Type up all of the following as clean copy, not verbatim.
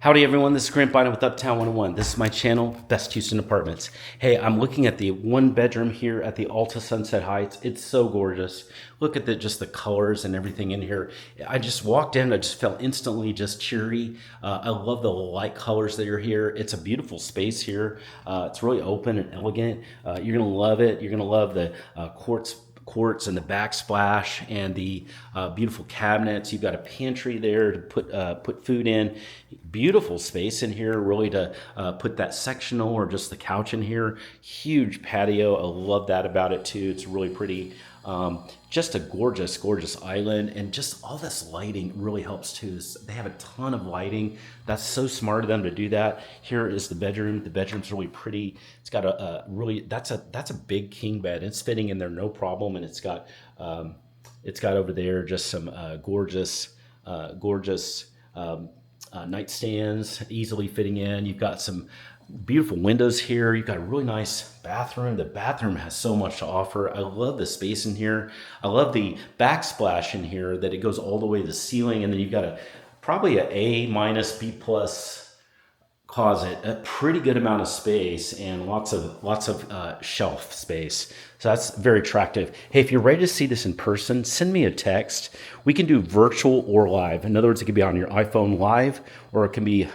Howdy everyone, this is Grant Bynum with Uptown 101. This is my channel, Best Houston Apartments. Hey, I'm looking at the one bedroom here at the Alta Sunset Heights. It's so gorgeous. Look at just the colors and everything in here. I just walked in, I just felt instantly just cheery. I love the light colors that are here. It's a beautiful space here. It's really open and elegant. You're gonna love it. You're gonna love the quartz and the backsplash and the beautiful cabinets. You've got a pantry there to put food in. Beautiful space in here, really, to put that sectional or just the couch in here. Huge patio. I love that about it too. It's really pretty. Just a gorgeous island, and just all this lighting really helps too. They have a ton of lighting. That's so smart of them to do that. Here is the bedroom. The bedroom's really pretty. It's got a really, that's a big king bed. It's fitting in there no problem, and it's got over there just some gorgeous nightstands easily fitting in. You've got some beautiful windows here. You've got a really nice bathroom. The bathroom has so much to offer. I love the space in here. I love the backsplash in here, that it goes all the way to the ceiling, and then you've got probably an A minus B plus closet, a pretty good amount of space, and lots of shelf space. So that's very attractive. Hey, if you're ready to see this in person, send me a text. We can do virtual or live. In other words, it can be on your iPhone live, or it can be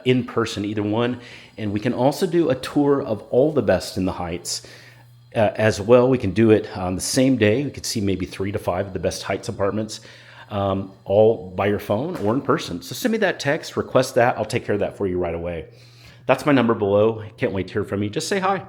in person, either one. And we can also do a tour of all the best in the Heights as well. We can do it on the same day. We could see maybe 3 to 5 of the best Heights apartments, all by your phone or in person. So send me that text, request that. I'll take care of that for you right away. That's my number below. Can't wait to hear from you. Just say hi.